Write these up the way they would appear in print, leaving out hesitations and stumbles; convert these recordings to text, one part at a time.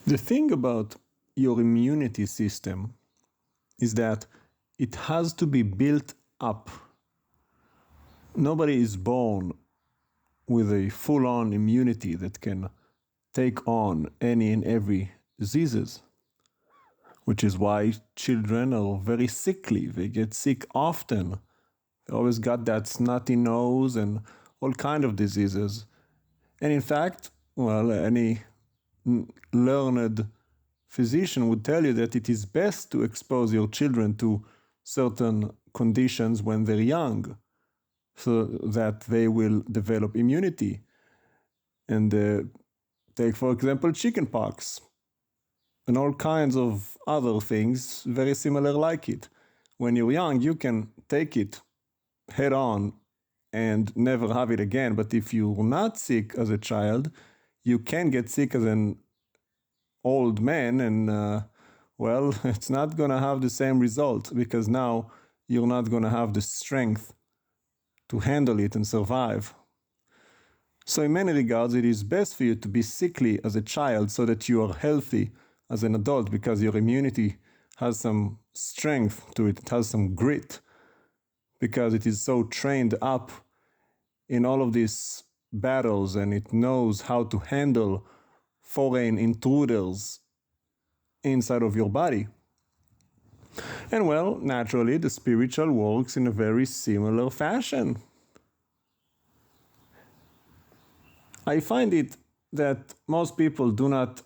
The thing about your immunity system is that it has to be built up. Nobody is born with a full-on immunity that can take on any and every diseases, which is why children are very sickly. They get sick often. They always got that snotty nose and all kind of diseases. And in fact, well, any learned physician would tell you that it is best to expose your children to certain conditions when they're young so that they will develop immunity. And take, for example, chickenpox and all kinds of other things very similar like it. When you're young, you can take it head on and never have it again. But if you're not sick as a child, you can get sick as an old man, and well, it's not going to have the same result because now you're not going to have the strength to handle it and survive. So in many regards, it is best for you to be sickly as a child so that you are healthy as an adult, because your immunity has some strength to it, it has some grit, because it is so trained up in all of these battles, and it knows how to handle foreign intruders inside of your body. And well, naturally, the spiritual works in a very similar fashion. I find it that most people do not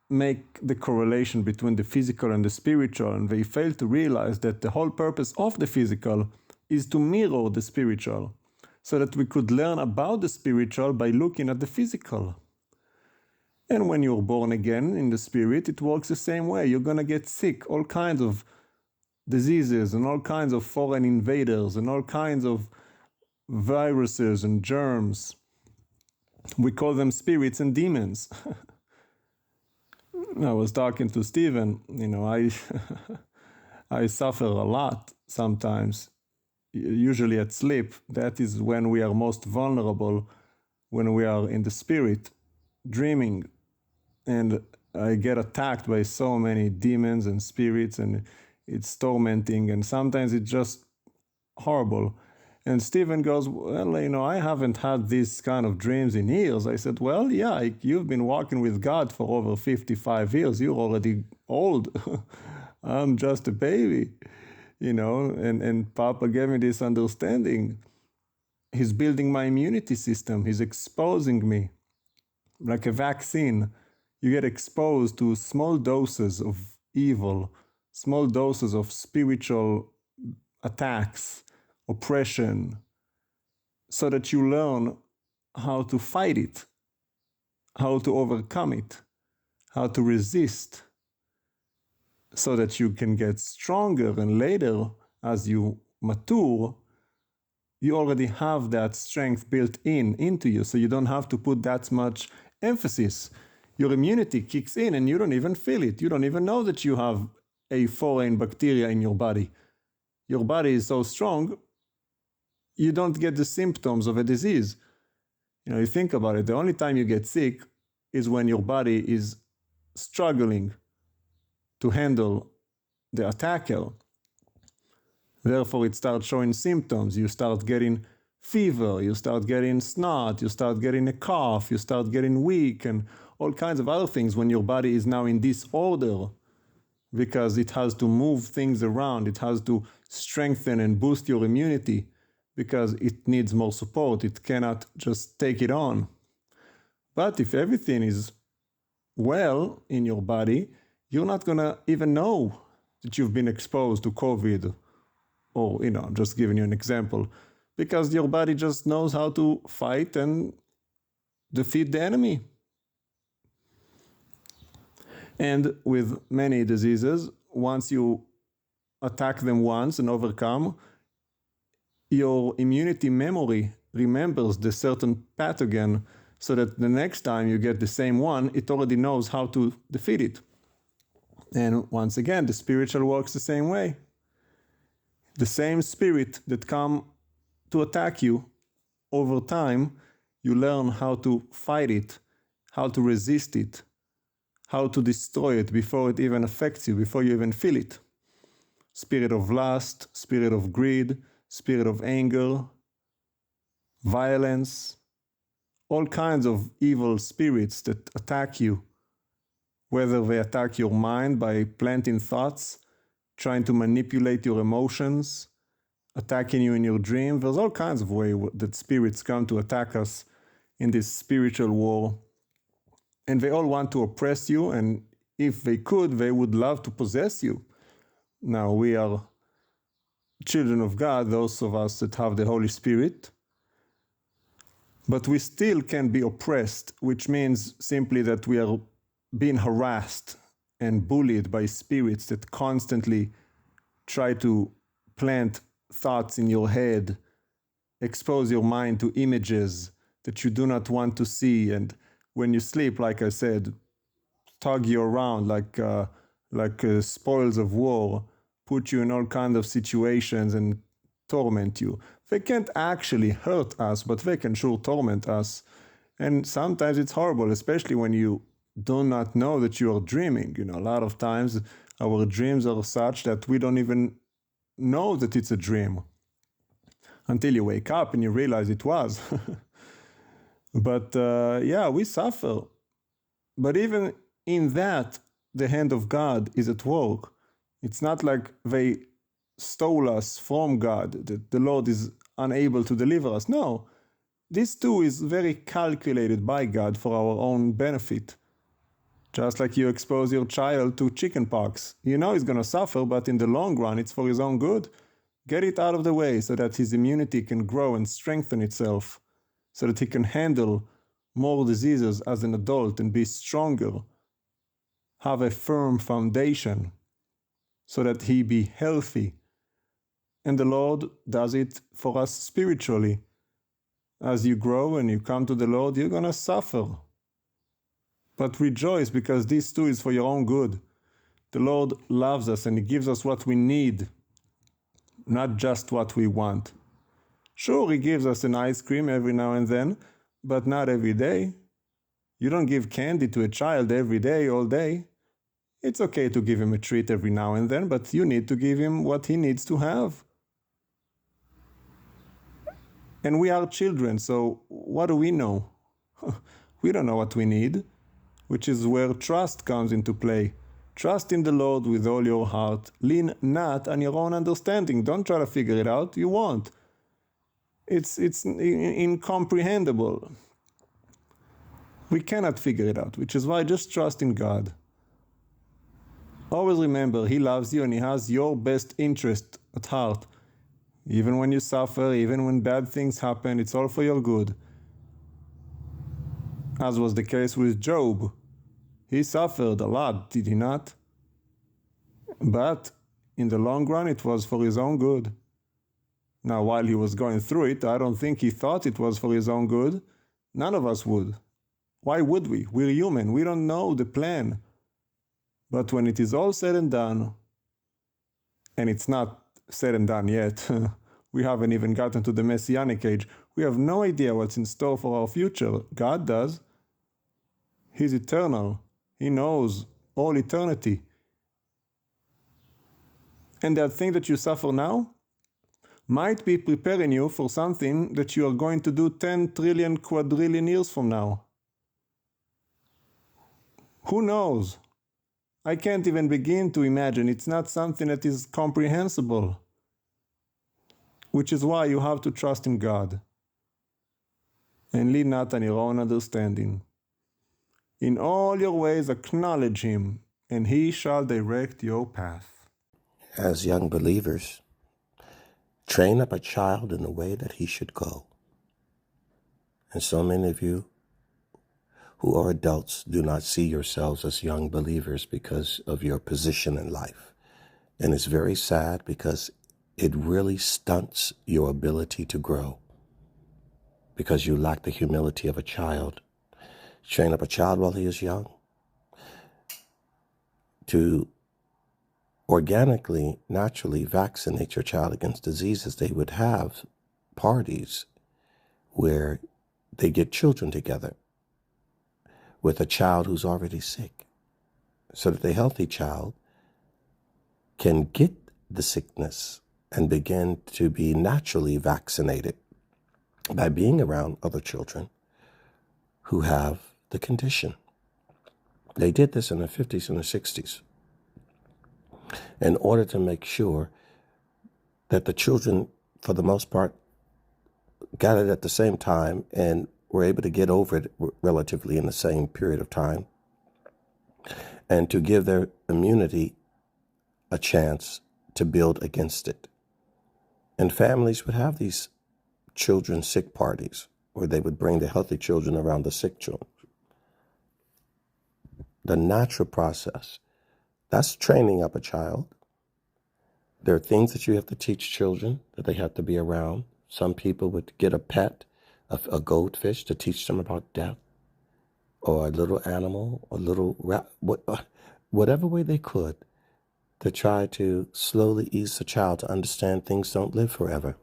make the correlation between the physical and the spiritual, and they fail to realize that the whole purpose of the physical is to mirror the spiritual, so that we could learn about the spiritual by looking at the physical. And when you're born again in the spirit, it works the same way. You're going to get sick, all kinds of diseases and all kinds of foreign invaders and all kinds of viruses and germs. We call them spirits and demons. I was talking to Stephen, I suffer a lot sometimes, usually at sleep. That is when we are most vulnerable, when we are in the spirit, dreaming. And I get attacked by so many demons and spirits, and it's tormenting, and sometimes it's just horrible. And Stephen goes, well, I haven't had these kind of dreams in years. I said, well, yeah, you've been walking with God for over 55 years. You're already old. I'm just a baby, and Papa gave me this understanding. He's building my immunity system. He's exposing me like a vaccine. You get exposed to small doses of evil, small doses of spiritual attacks, oppression, so that you learn how to fight it, how to overcome it, how to resist, so that you can get stronger, and later, as you mature, you already have that strength built into you, so you don't have to put that much emphasis. Your immunity kicks in and you don't even feel it. You don't even know that you have a foreign bacteria in your body. Your body is so strong, you don't get the symptoms of a disease. You think about it, the only time you get sick is when your body is struggling to handle the attacker. Therefore, it starts showing symptoms. You start getting fever, you start getting snot, you start getting a cough, you start getting weak, and all kinds of other things when your body is now in disorder, because it has to move things around, it has to strengthen and boost your immunity, because it needs more support. It cannot just take it on. But if everything is well in your body, you're not going to even know that you've been exposed to COVID, or, I'm just giving you an example, because your body just knows how to fight and defeat the enemy. And with many diseases, once you attack them once and overcome, your immunity memory remembers the certain pathogen, so that the next time you get the same one, it already knows how to defeat it. And once again, the spiritual works the same way. The same spirit that come to attack you, over time, you learn how to fight it, how to resist it, how to destroy it before it even affects you, before you even feel it. Spirit of lust, spirit of greed, spirit of anger, violence, all kinds of evil spirits that attack you, whether they attack your mind by planting thoughts, trying to manipulate your emotions, attacking you in your dream. There's all kinds of ways that spirits come to attack us in this spiritual war. And they all want to oppress you, and if they could, they would love to possess you. Now, we are children of God, those of us that have the Holy Spirit, but we still can be oppressed, which means simply that we are being harassed and bullied by spirits that constantly try to plant thoughts in your head, expose your mind to images that you do not want to see, and when you sleep, like I said, tug you around like spoils of war, put you in all kinds of situations and torment you. They can't actually hurt us, but they can sure torment us. And sometimes it's horrible, especially when you do not know that you are dreaming. A lot of times our dreams are such that we don't even know that it's a dream until you wake up and you realize it was. But we suffer. But even in that, the hand of God is at work. It's not like they stole us from God, that the Lord is unable to deliver us. No, this too is very calculated by God for our own benefit. Just like you expose your child to chickenpox. You know he's going to suffer, but in the long run, it's for his own good. Get it out of the way so that his immunity can grow and strengthen itself, so that he can handle more diseases as an adult and be stronger, have a firm foundation, so that he be healthy. And the Lord does it for us spiritually. As you grow and you come to the Lord, you're going to suffer. But rejoice, because this too is for your own good. The Lord loves us and He gives us what we need, not just what we want. Sure, He gives us an ice cream every now and then, but not every day. You don't give candy to a child every day, all day. It's okay to give him a treat every now and then, but you need to give him what he needs to have. And we are children, so what do we know? We don't know what we need, which is where trust comes into play. Trust in the Lord with all your heart. Lean not on your own understanding. Don't try to figure it out. You won't. It's incomprehensible. We cannot figure it out, which is why just trust in God. Always remember, He loves you and He has your best interest at heart. Even when you suffer, even when bad things happen, it's all for your good. As was the case with Job. He suffered a lot, did he not? But in the long run, it was for his own good. Now, while he was going through it, I don't think he thought it was for his own good. None of us would. Why would we? We're human. We don't know the plan. But when it is all said and done, and it's not said and done yet, we haven't even gotten to the Messianic age, we have no idea what's in store for our future. God does. He's eternal. He knows all eternity. And that thing that you suffer now might be preparing you for something that you are going to do 10 trillion, quadrillion years from now. Who knows? I can't even begin to imagine. It's not something that is comprehensible. Which is why you have to trust in God. And lean not on your own understanding. In all your ways acknowledge Him, and He shall direct your path. As young believers, train up a child in the way that he should go. And so many of you who are adults do not see yourselves as young believers because of your position in life. And it's very sad because it really stunts your ability to grow because you lack the humility of a child. Train up a child while he is young to organically, naturally vaccinate your child against diseases. They would have parties where they get children together with a child who's already sick. so that the healthy child can get the sickness and begin to be naturally vaccinated by being around other children who have the condition. They did this in the 50s and the 60s in order to make sure that the children, for the most part, got it at the same time and were able to get over it relatively in the same period of time, and to give their immunity a chance to build against it. And families would have these children sick parties where they would bring the healthy children around the sick children. The natural process, that's training up a child. There are things that you have to teach children that they have to be around. Some people would get a pet, a goldfish, to teach them about death, or a little animal, a little rat, whatever way they could, to try to slowly ease the child to understand things don't live forever.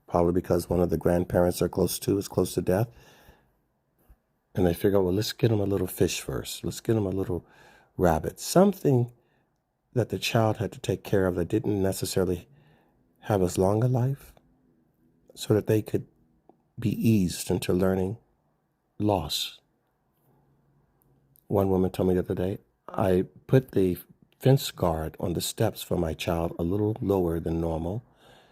Probably because one of the grandparents they're close to is close to death. And they figure, well, let's get them a little fish first. Let's get them a little rabbit. Something that the child had to take care of that didn't necessarily have as long a life, so that they could be eased into learning loss. One woman told me the other day, I put the fence guard on the steps for my child a little lower than normal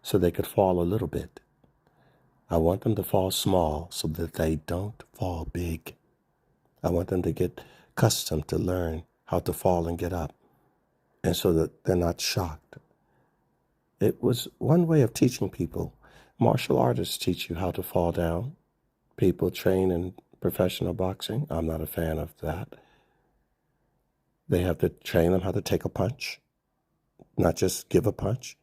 so they could fall a little bit. I want them to fall small so that they don't fall big. I want them to get accustomed to learn how to fall and get up, and so that they're not shocked. It was one way of teaching people. Martial artists teach you how to fall down. People train in professional boxing. I'm not a fan of that. They have to train them how to take a punch, not just give a punch.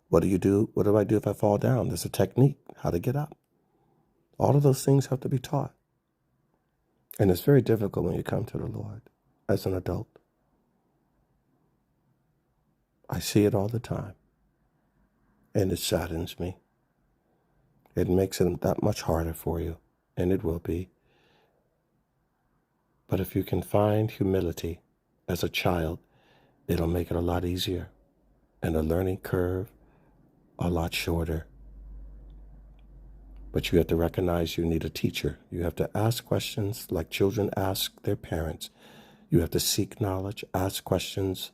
What do you do? What do I do if I fall down? There's a technique, how to get up. All of those things have to be taught. And it's very difficult when you come to the Lord as an adult. I see it all the time, and it saddens me. It makes it that much harder for you, and it will be. But if you can find humility as a child, it'll make it a lot easier, and the learning curve a lot shorter. But you have to recognize you need a teacher. You have to ask questions like children ask their parents. You have to seek knowledge, ask questions,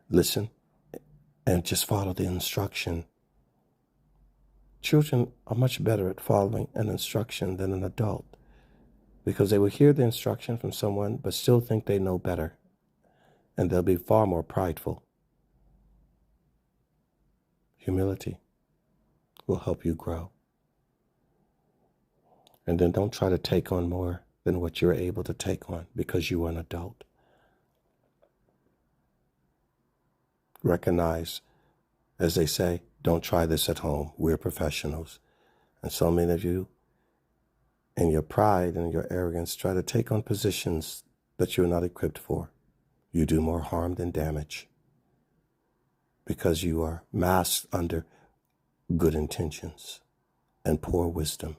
listen, and just follow the instruction. Children are much better at following an instruction than an adult, because they will hear the instruction from someone but still think they know better, and they'll be far more prideful. Humility will help you grow. And then don't try to take on more than what you're able to take on because you are an adult. Recognize, as they say, don't try this at home. We're professionals. And so many of you, in your pride and your arrogance, try to take on positions that you're not equipped for. You do more harm than damage because you are masked under good intentions and poor wisdom.